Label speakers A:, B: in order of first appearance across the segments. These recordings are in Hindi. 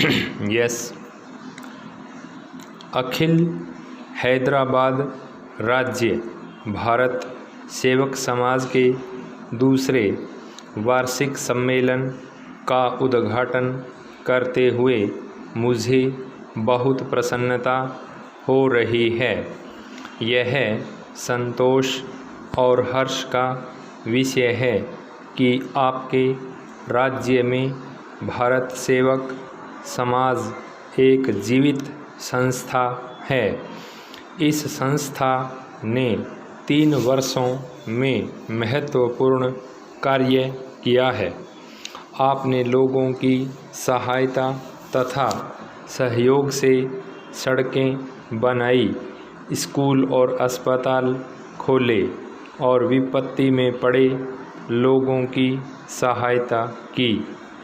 A: यस। अखिल हैदराबाद राज्य भारत सेवक समाज के दूसरे वार्षिक सम्मेलन का उद्घाटन करते हुए मुझे बहुत प्रसन्नता हो रही है। यह संतोष और हर्ष का विषय है कि आपके राज्य में भारत सेवक समाज एक जीवित संस्था है। इस संस्था ने 3 वर्षों में महत्वपूर्ण कार्य किया है। आपने लोगों की सहायता तथा सहयोग से सड़कें बनाई, स्कूल और अस्पताल खोले और विपत्ति में पड़े लोगों की सहायता की।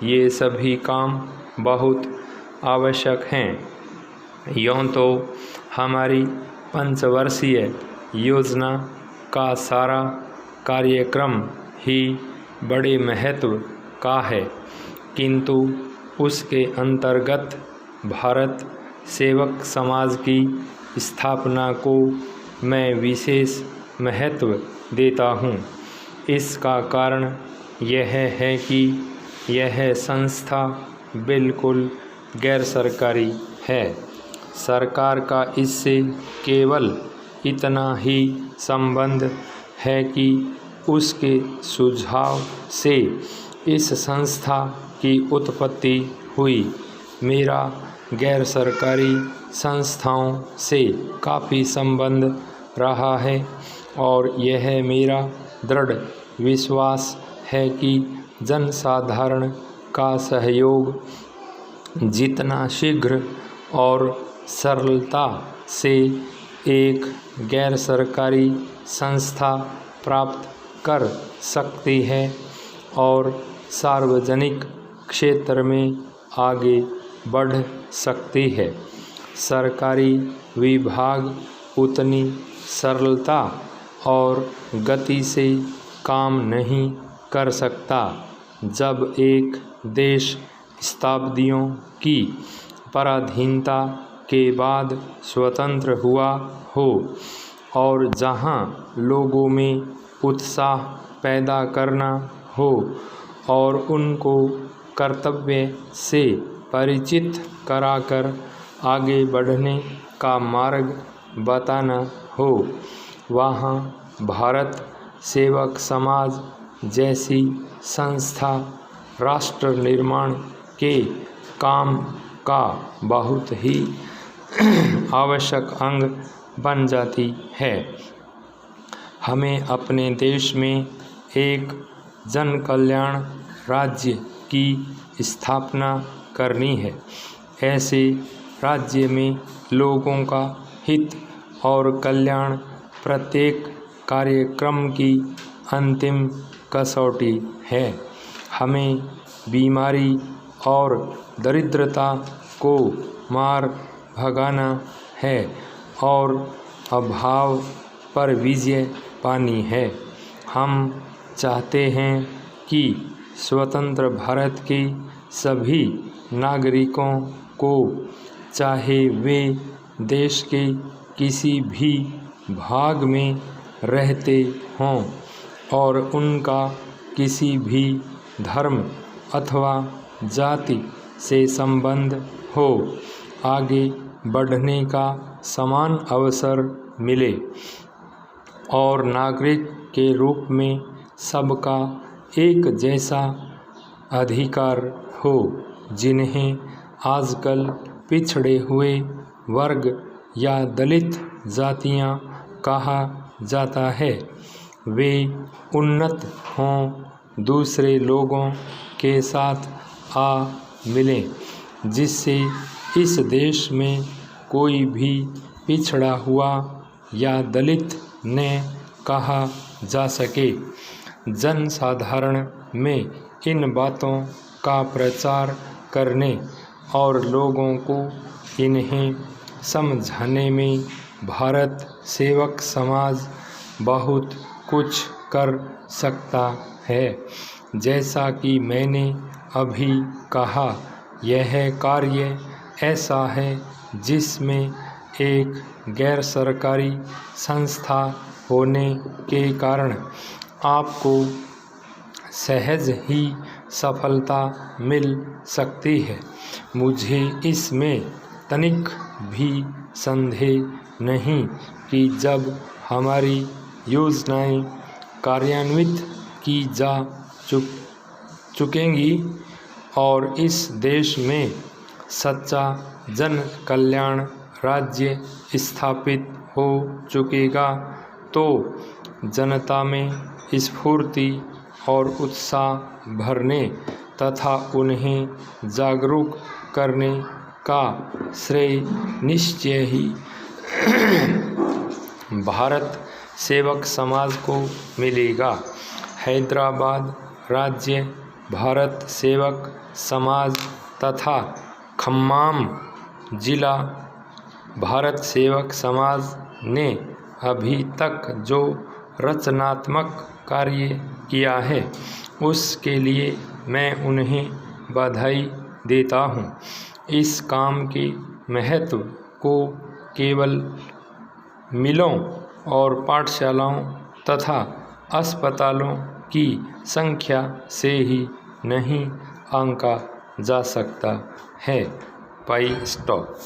A: ये सभी काम बहुत आवश्यक हैं। यूँ तो हमारी पंचवर्षीय योजना का सारा कार्यक्रम ही बड़े महत्व का है, किंतु उसके अंतर्गत भारत सेवक समाज की स्थापना को मैं विशेष महत्व देता हूँ। इसका कारण यह है कि यह संस्था बिल्कुल गैर सरकारी है। सरकार का इससे केवल इतना ही संबंध है कि उसके सुझाव से इस संस्था की उत्पत्ति हुई। मेरा गैर सरकारी संस्थाओं से काफ़ी संबंध रहा है और यह मेरा दृढ़ विश्वास है कि जनसाधारण का सहयोग जितना शीघ्र और सरलता से एक गैर सरकारी संस्था प्राप्त कर सकती है और सार्वजनिक क्षेत्र में आगे बढ़ सकती है, सरकारी विभाग उतनी सरलता और गति से काम नहीं कर सकता। जब एक देश शताब्दियों की पराधीनता के बाद स्वतंत्र हुआ हो और जहां लोगों में उत्साह पैदा करना हो और उनको कर्तव्य से परिचित कराकर आगे बढ़ने का मार्ग बताना हो, वहाँ भारत सेवक समाज जैसी संस्था राष्ट्र निर्माण के काम का बहुत ही आवश्यक अंग बन जाती है। हमें अपने देश में एक जन कल्याण राज्य की स्थापना करनी है। ऐसे राज्य में लोगों का हित और कल्याण प्रत्येक कार्यक्रम की अंतिम कसौटी है। हमें बीमारी और दरिद्रता को मार भगाना है और अभाव पर विजय पानी है। हम चाहते हैं कि स्वतंत्र भारत के सभी नागरिकों को, चाहे वे देश के किसी भी भाग में रहते हों और उनका किसी भी धर्म अथवा जाति से संबंध हो, आगे बढ़ने का समान अवसर मिले और नागरिक के रूप में सबका एक जैसा अधिकार हो। जिन्हें आजकल पिछड़े हुए वर्ग या दलित जातियां कहा जाता है, वे उन्नत हों, दूसरे लोगों के साथ आ मिलें, जिससे इस देश में कोई भी पिछड़ा हुआ या दलित न कहा जा सके। जनसाधारण में इन बातों का प्रचार करने और लोगों को इन्हें समझाने में भारत सेवक समाज बहुत कुछ कर सकता है। जैसा कि मैंने अभी कहा, यह कार्य ऐसा है जिसमें एक गैर सरकारी संस्था होने के कारण आपको सहज ही सफलता मिल सकती है। मुझे इसमें तनिक भी संदेह नहीं कि जब हमारी योजनाएं कार्यान्वित की जा चुकेंगी और इस देश में सच्चा जन कल्याण राज्य स्थापित हो चुकेगा, तो जनता में स्फूर्ति और उत्साह भरने तथा उन्हें जागरूक करने का श्रेय निश्चय ही भारत सेवक समाज को मिलेगा। हैदराबाद राज्य भारत सेवक समाज तथा खम्माम जिला भारत सेवक समाज ने अभी तक जो रचनात्मक कार्य किया है उसके लिए मैं उन्हें बधाई देता हूँ। इस काम के महत्व को केवल मिलों और पाठशालाओं तथा अस्पतालों की संख्या से ही नहीं आंका जा सकता है। पाई स्टॉप।